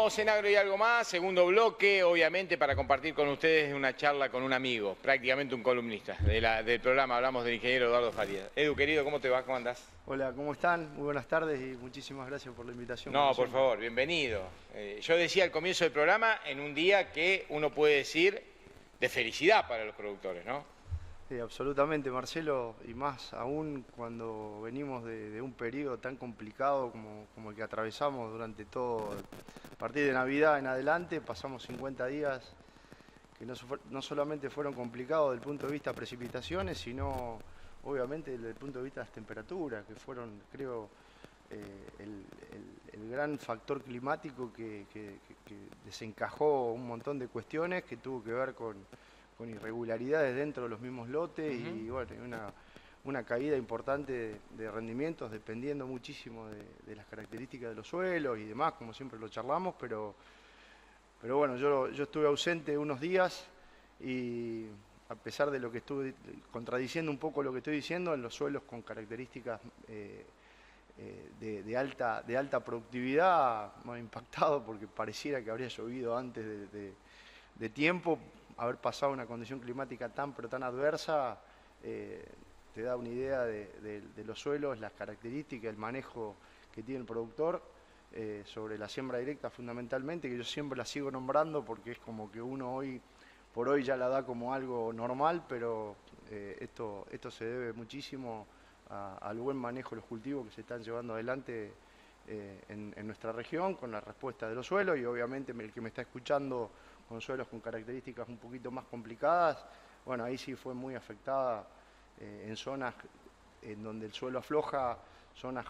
Seguimos en Agro y Algo Más, segundo bloque, obviamente para compartir con ustedes una charla con un amigo, prácticamente un columnista del programa. Hablamos del ingeniero Eduardo Farías. Edu, querido, ¿cómo te va? ¿Cómo andás? Hola, ¿cómo están? Muy buenas tardes y muchísimas gracias por la invitación. No, por favor, bienvenido. Yo decía al comienzo del programa, en un día que uno puede decir de felicidad para los productores, ¿no? Sí, absolutamente, Marcelo, y más aún cuando venimos de un periodo tan complicado como el que atravesamos durante todo, a partir de Navidad en adelante, pasamos 50 días que no solamente fueron complicados desde el punto de vista de precipitaciones, sino obviamente desde el punto de vista de las temperaturas, que fueron, creo, el gran factor climático que desencajó un montón de cuestiones que tuvo que ver con irregularidades dentro de los mismos lotes y bueno, una caída importante de rendimientos dependiendo muchísimo de las características de los suelos y demás, como siempre lo charlamos, pero bueno, yo estuve ausente unos días y a pesar de lo que estuve contradiciendo un poco lo que estoy diciendo, en los suelos con características de alta productividad me ha impactado porque pareciera que habría llovido antes de tiempo. Haber pasado una condición climática tan adversa te da una idea de los suelos, las características, el manejo que tiene el productor sobre la siembra directa fundamentalmente, que yo siempre la sigo nombrando porque es como que uno hoy por hoy ya la da como algo normal, pero esto se debe muchísimo al buen manejo de los cultivos que se están llevando adelante en nuestra región, con la respuesta de los suelos y obviamente el que me está escuchando con suelos con características un poquito más complicadas, bueno, ahí sí fue muy afectada en zonas en donde el suelo afloja, zonas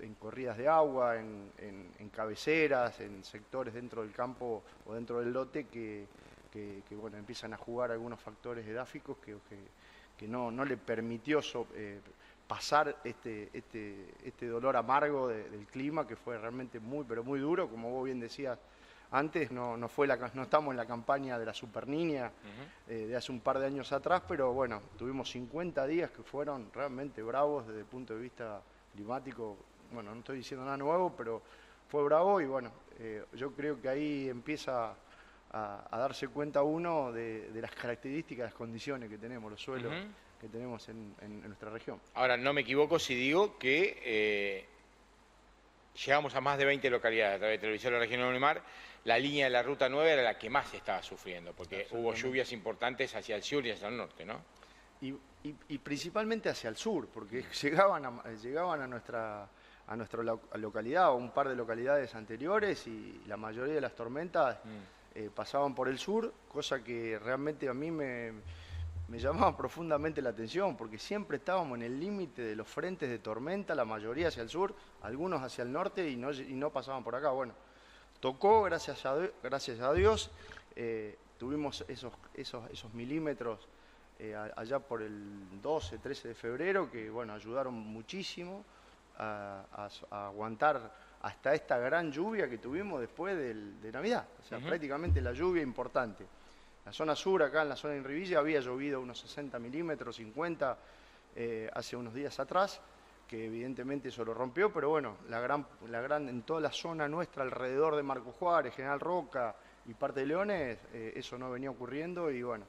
en corridas de agua, en cabeceras, en sectores dentro del campo o dentro del lote que bueno, empiezan a jugar algunos factores edáficos que no le permitió pasar este dolor amargo del clima, que fue realmente muy, pero muy duro, como vos bien decías antes, no estamos en la campaña de la Super Niña de hace un par de años atrás, pero bueno, tuvimos 50 días que fueron realmente bravos desde el punto de vista climático. Bueno, no estoy diciendo nada nuevo, pero fue bravo y bueno, yo creo que ahí empieza a darse cuenta uno de las características, las condiciones que tenemos, los suelos que tenemos en nuestra región. Ahora, no me equivoco si digo que llegamos a más de 20 localidades a través de Televisión Regional Unimar. La línea de la Ruta 9 era la que más estaba sufriendo, porque hubo lluvias importantes hacia el sur y hacia el norte, ¿no? Y principalmente hacia el sur, porque llegaban a nuestra localidad o un par de localidades anteriores y la mayoría de las tormentas pasaban por el sur, cosa que realmente a mí me llamaba profundamente la atención, porque siempre estábamos en el límite de los frentes de tormenta, la mayoría hacia el sur, algunos hacia el norte y no pasaban por acá. Bueno, tocó, gracias a Dios, tuvimos esos milímetros allá por el 12, 13 de febrero, que bueno, ayudaron muchísimo a aguantar hasta esta gran lluvia que tuvimos después de Navidad. O sea, prácticamente la lluvia importante. La zona sur, acá en la zona de Inrivilla, había llovido unos 60 milímetros, 50, hace unos días atrás, que evidentemente eso lo rompió, pero bueno, en toda la zona nuestra, alrededor de Marco Juárez, General Roca y parte de Leones, eso no venía ocurriendo y bueno,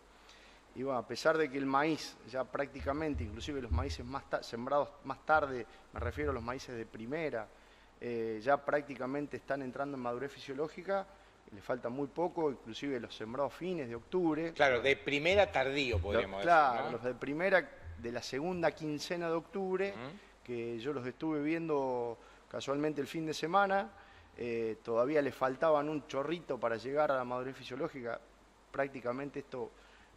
a pesar de que el maíz ya prácticamente, inclusive los maíces sembrados más tarde, me refiero a los maíces de primera, ya prácticamente están entrando en madurez fisiológica, le falta muy poco, inclusive los sembrados fines de octubre. Claro, de primera tardío podríamos decir, claro, ¿no? los de primera, de la segunda quincena de octubre, que yo los estuve viendo casualmente el fin de semana, todavía le faltaban un chorrito para llegar a la madurez fisiológica, prácticamente esto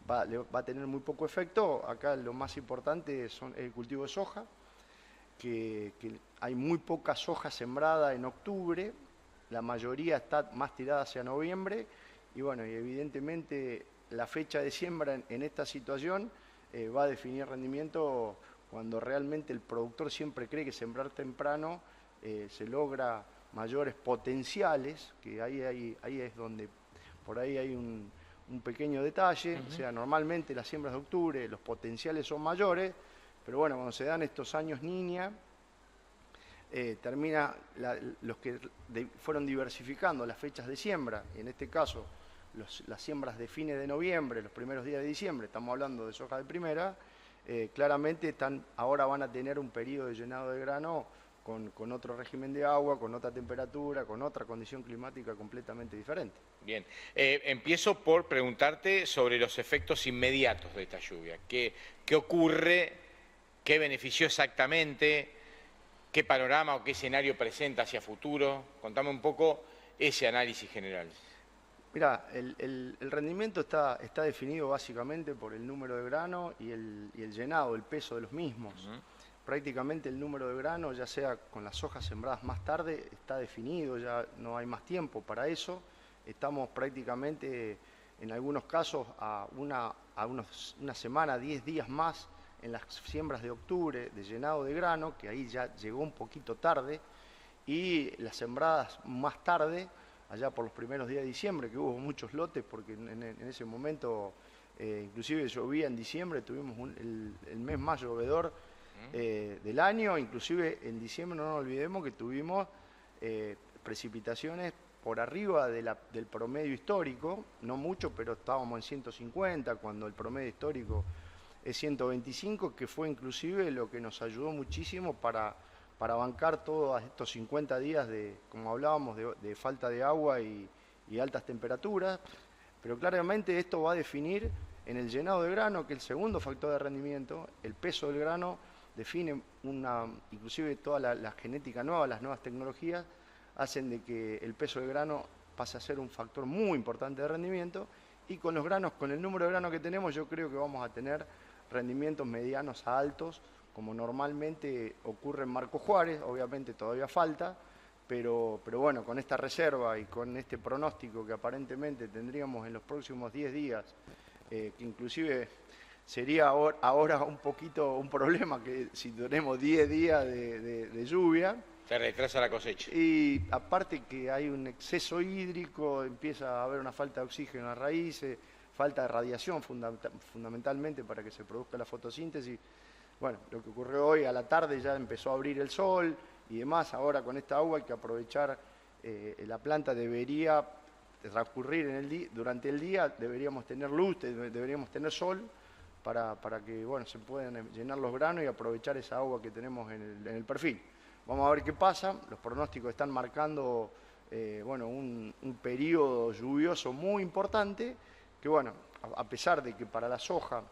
va a tener muy poco efecto. Acá lo más importante es el cultivo de soja, que hay muy poca soja sembrada en octubre, la mayoría está más tirada hacia noviembre y bueno, y evidentemente la fecha de siembra en esta situación va a definir rendimiento cuando realmente el productor siempre cree que sembrar temprano se logra mayores potenciales, que ahí es donde por ahí hay un pequeño detalle. O sea, normalmente las siembras de octubre los potenciales son mayores, pero bueno, cuando se dan estos años niña, los que fueron diversificando las fechas de siembra, y en este caso las siembras de fines de noviembre, los primeros días de diciembre, estamos hablando de soja de primera, claramente ahora van a tener un periodo de llenado de grano con otro régimen de agua, con otra temperatura, con otra condición climática completamente diferente. Bien, empiezo por preguntarte sobre los efectos inmediatos de esta lluvia. ¿Qué ocurre? ¿Qué benefició exactamente? ¿Qué panorama o qué escenario presenta hacia futuro? Contame un poco ese análisis general. Mirá, el rendimiento está definido básicamente por el número de grano y el llenado, el peso de los mismos. Prácticamente el número de grano, ya sea con las hojas sembradas más tarde, está definido, ya no hay más tiempo para eso. Estamos prácticamente, en algunos casos, a una semana, 10 días más en las siembras de octubre de llenado de grano, que ahí ya llegó un poquito tarde, y las sembradas más tarde, allá por los primeros días de diciembre, que hubo muchos lotes, porque en ese momento inclusive llovía en diciembre, tuvimos el mes más llovedor del año, inclusive en diciembre no nos olvidemos que tuvimos precipitaciones por arriba del promedio histórico, no mucho, pero estábamos en 150, cuando el promedio histórico es 125, que fue inclusive lo que nos ayudó muchísimo para bancar todos estos 50 días como hablábamos, de falta de agua y altas temperaturas. Pero claramente esto va a definir en el llenado de grano, que es el segundo factor de rendimiento. El peso del grano define inclusive toda la genética nueva, las nuevas tecnologías, hacen de que el peso del grano pase a ser un factor muy importante de rendimiento. Y con los granos, con el número de granos que tenemos, yo creo que vamos a tener rendimientos medianos a altos, como normalmente ocurre en Marco Juárez. Obviamente todavía falta, pero bueno, con esta reserva y con este pronóstico que aparentemente tendríamos en los próximos 10 días, que inclusive sería ahora un poquito un problema que si tenemos 10 días de lluvia. Se retrasa la cosecha. Y aparte que hay un exceso hídrico, empieza a haber una falta de oxígeno en las raíces, falta de radiación fundamentalmente para que se produzca la fotosíntesis. Bueno, lo que ocurrió hoy a la tarde, ya empezó a abrir el sol y demás. Ahora con esta agua hay que aprovechar, la planta debería transcurrir durante el día, deberíamos tener luz, deberíamos tener sol para que bueno, se puedan llenar los granos y aprovechar esa agua que tenemos en el perfil. Vamos a ver qué pasa. Los pronósticos están marcando bueno, un periodo lluvioso muy importante, que bueno, a pesar de que para la soja,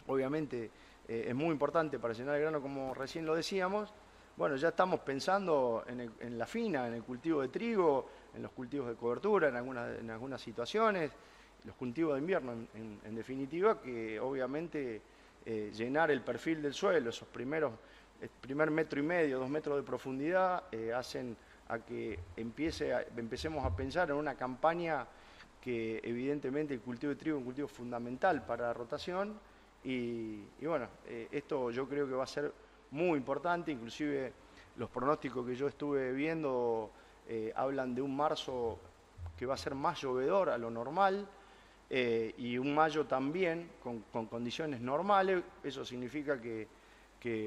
obviamente, es muy importante para llenar el grano, como recién lo decíamos, bueno, ya estamos pensando en la fina, en el cultivo de trigo, en los cultivos de cobertura, en algunas situaciones, los cultivos de invierno, en definitiva, que obviamente llenar el perfil del suelo, el primer 1,5 metros, 2 metros de profundidad, hacen a que empecemos a pensar en una campaña que evidentemente el cultivo de trigo es un cultivo fundamental para la rotación y bueno, esto yo creo que va a ser muy importante. Inclusive los pronósticos que yo estuve viendo hablan de un marzo que va a ser más llovedor a lo normal y un mayo también con condiciones normales. Eso significa que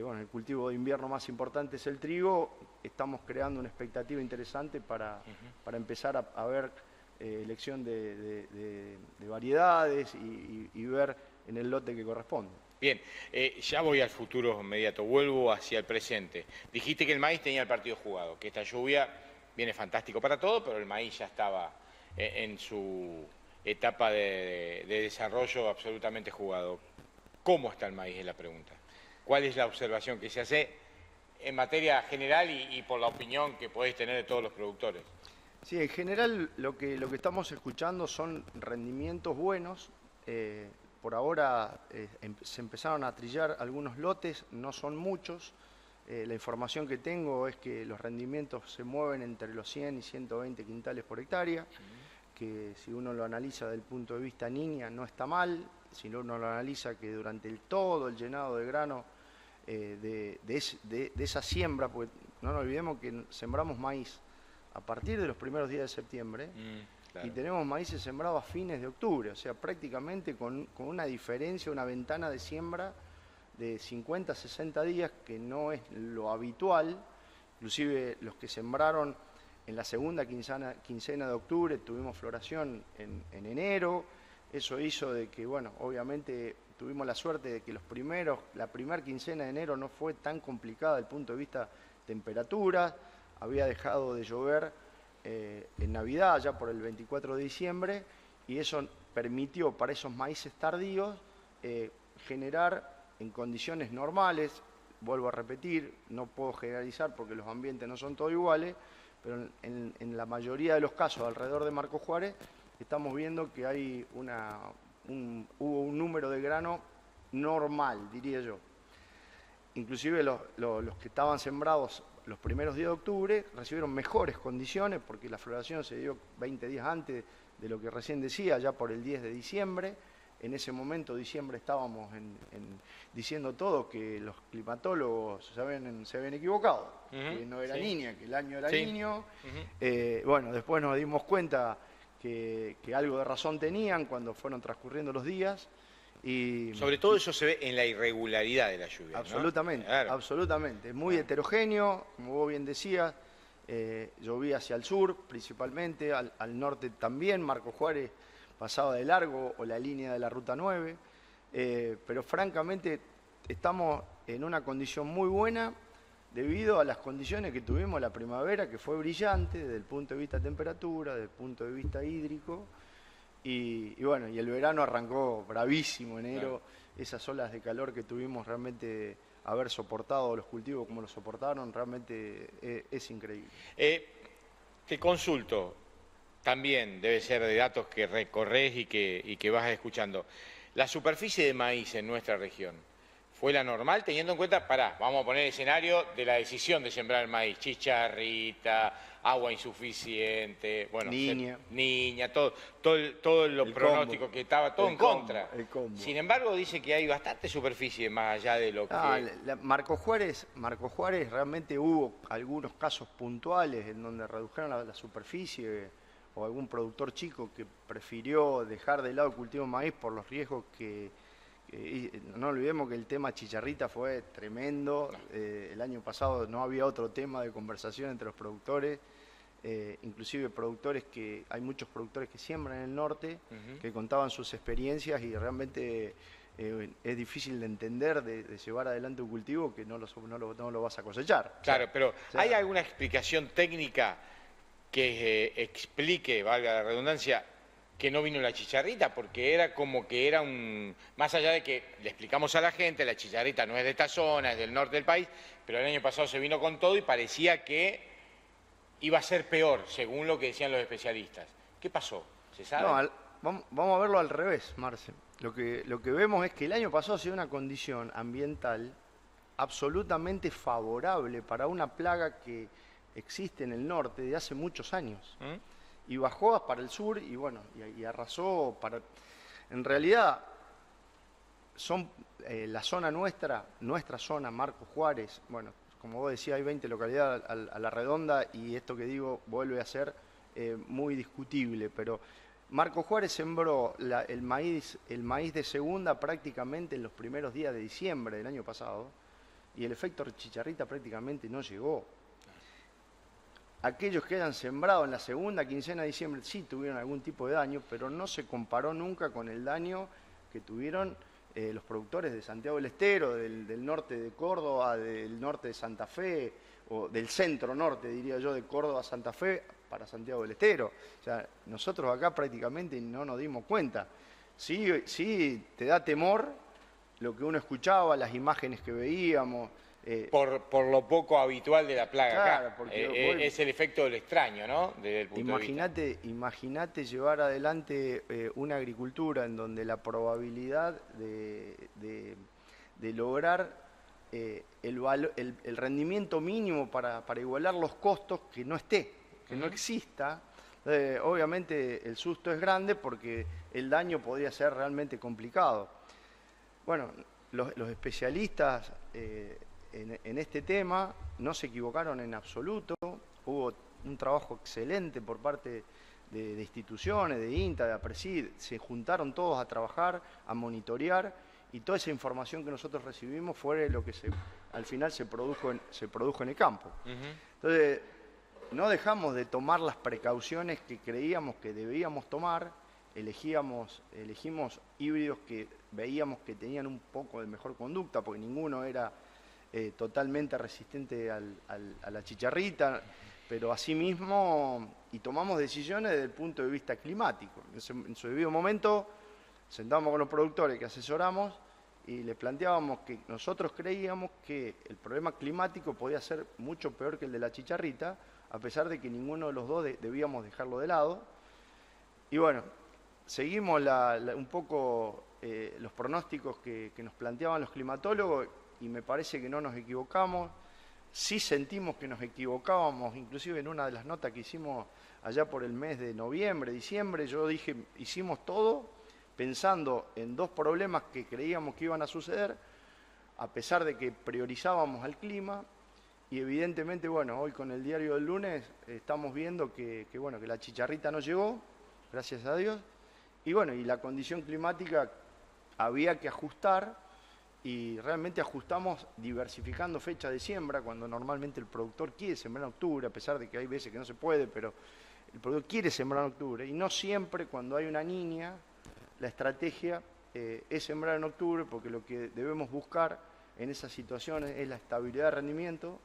bueno, el cultivo de invierno más importante es el trigo. Estamos creando una expectativa interesante para empezar a ver elección de variedades y ver en el lote que corresponde. Bien, ya voy al futuro inmediato, vuelvo hacia el presente. Dijiste que el maíz tenía el partido jugado, que esta lluvia viene fantástico para todo, pero el maíz ya estaba en su etapa de desarrollo absolutamente jugado. ¿Cómo está el maíz? Es la pregunta. ¿Cuál es la observación que se hace en materia general y por la opinión que podéis tener de todos los productores? Sí, en general lo que estamos escuchando son rendimientos buenos. Por ahora se empezaron a trillar algunos lotes, no son muchos. La información que tengo es que los rendimientos se mueven entre los 100 y 120 quintales por hectárea, que si uno lo analiza desde el punto de vista niña no está mal. Si uno lo analiza que durante todo el llenado de grano de esa siembra, porque no nos olvidemos que sembramos maíz a partir de los primeros días de septiembre, claro, y tenemos maíces sembrados a fines de octubre, o sea, prácticamente con una diferencia, una ventana de siembra de 50 a 60 días, que no es lo habitual, inclusive los que sembraron en la segunda quincena de octubre, tuvimos floración en enero. Eso hizo de que, bueno, obviamente tuvimos la suerte de que la primera quincena de enero no fue tan complicada desde el punto de vista temperatura. Había dejado de llover en Navidad, ya por el 24 de diciembre, y eso permitió para esos maíces tardíos generar en condiciones normales, vuelvo a repetir, no puedo generalizar porque los ambientes no son todos iguales, pero en la mayoría de los casos alrededor de Marcos Juárez estamos viendo que hay hubo un número de grano normal, diría yo. Inclusive los que estaban sembrados los primeros días de octubre recibieron mejores condiciones porque la floración se dio 20 días antes de lo que recién decía, ya por el 10 de diciembre. En ese momento, diciembre, estábamos diciendo todo que los climatólogos se habían equivocado, que no era niña, que el año era niño. Bueno, después nos dimos cuenta que algo de razón tenían cuando fueron transcurriendo los días. Y sobre todo eso se ve en la irregularidad de la lluvia. Absolutamente, ¿no? Claro. Absolutamente. Es muy heterogéneo, como vos bien decías. Llovía hacia el sur principalmente, al norte también. Marcos Juárez pasaba de largo o la línea de la Ruta 9. Pero francamente estamos en una condición muy buena debido a las condiciones que tuvimos la primavera, que fue brillante desde el punto de vista de temperatura, desde el punto de vista hídrico. Y bueno, y el verano arrancó bravísimo, enero. Claro. Esas olas de calor que tuvimos, realmente haber soportado los cultivos como los soportaron, realmente es increíble. Te consulto, también debe ser de datos que recorres y que vas escuchando. La superficie de maíz en nuestra región, ¿fue la normal teniendo en cuenta, vamos a poner el escenario de la decisión de sembrar el maíz, chicharrita, agua insuficiente, bueno, niña, todo lo pronóstico combo, que estaba, todo en contra. Sin embargo, dice que hay bastante superficie más allá de lo que... Marcos Juárez realmente hubo algunos casos puntuales en donde redujeron la superficie o algún productor chico que prefirió dejar de lado el cultivo de maíz por los riesgos que... no olvidemos que el tema chicharrita fue tremendo. El año pasado no había otro tema de conversación entre los productores, inclusive hay muchos productores que siembran en el norte, que contaban sus experiencias y realmente es difícil de entender, de llevar adelante un cultivo que no lo vas a cosechar. Claro, pero ¿hay alguna explicación técnica que explique, valga la redundancia, que no vino la chicharrita? Porque era como que era más allá de que le explicamos a la gente, la chicharrita no es de esta zona, es del norte del país, pero el año pasado se vino con todo y parecía que iba a ser peor, según lo que decían los especialistas. ¿Qué pasó? ¿Se sabe? No, vamos a verlo al revés, Marce. Lo que vemos es que el año pasado se dio una condición ambiental absolutamente favorable para una plaga que existe en el norte de hace muchos años. Y bajó para el sur y bueno, y arrasó para... En realidad, la zona nuestra zona, Marcos Juárez, bueno, como vos decías, hay 20 localidades a la redonda y esto que digo vuelve a ser muy discutible, pero Marcos Juárez sembró el maíz de segunda prácticamente en los primeros días de diciembre del año pasado y el efecto chicharrita prácticamente no llegó. Aquellos que hayan sembrado en la segunda quincena de diciembre sí tuvieron algún tipo de daño, pero no se comparó nunca con el daño que tuvieron los productores de Santiago del Estero, del norte de Córdoba, del norte de Santa Fe, o del centro norte, diría yo, de Córdoba a Santa Fe para Santiago del Estero. O sea, nosotros acá prácticamente no nos dimos cuenta. Sí te da temor lo que uno escuchaba, las imágenes que veíamos. Por lo poco habitual de la plaga, claro, acá. Porque es el efecto del extraño, ¿no? Desde el punto de vista. Imagínate llevar adelante una agricultura en donde la probabilidad de lograr el rendimiento mínimo para igualar los costos que no esté, que no exista. Obviamente el susto es grande porque el daño podría ser realmente complicado. Bueno, los especialistas en este tema no se equivocaron en absoluto. Hubo un trabajo excelente por parte de instituciones, de INTA, de APRESID. Se juntaron todos a trabajar, a monitorear y toda esa información que nosotros recibimos fue lo que al final se produjo en el campo. Entonces, no dejamos de tomar las precauciones que creíamos que debíamos tomar, elegimos híbridos que veíamos que tenían un poco de mejor conducta, porque ninguno era totalmente resistente a la chicharrita, pero asimismo, y tomamos decisiones desde el punto de vista climático. En su debido momento, sentamos con los productores que asesoramos y les planteábamos que nosotros creíamos que el problema climático podía ser mucho peor que el de la chicharrita, a pesar de que ninguno de los dos debíamos dejarlo de lado. Y bueno, seguimos un poco los pronósticos que nos planteaban los climatólogos y me parece que no nos equivocamos. Sí sentimos que nos equivocábamos, inclusive en una de las notas que hicimos allá por el mes de noviembre, diciembre, yo dije, hicimos todo pensando en dos problemas que creíamos que iban a suceder, a pesar de que priorizábamos al clima, y evidentemente, bueno, hoy con el diario del lunes estamos viendo que la chicharrita no llegó, gracias a Dios, y bueno, y la condición climática había que ajustar, y realmente ajustamos diversificando fecha de siembra, cuando normalmente el productor quiere sembrar en octubre, a pesar de que hay veces que no se puede, pero el productor quiere sembrar en octubre, y no siempre cuando hay una niña, la estrategia es sembrar en octubre, porque lo que debemos buscar en esas situaciones es la estabilidad de rendimiento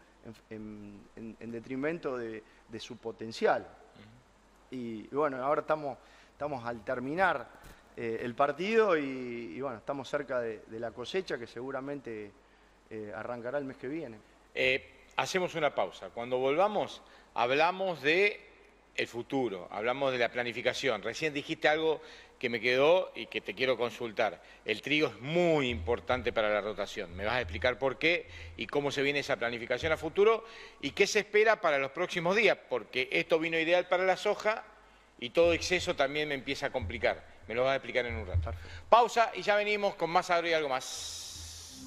en detrimento de su potencial. Y bueno, ahora estamos al terminar el partido y bueno, estamos cerca de la cosecha que seguramente arrancará el mes que viene. Hacemos una pausa. Cuando volvamos, hablamos de el futuro, hablamos de la planificación. Recién dijiste algo que me quedó y que te quiero consultar. El trigo es muy importante para la rotación. ¿Me vas a explicar por qué y cómo se viene esa planificación a futuro y qué se espera para los próximos días? Porque esto vino ideal para la soja y todo exceso también me empieza a complicar. Me lo vas a explicar en un rato. Perfecto. Pausa y ya venimos con más Agro y algo más.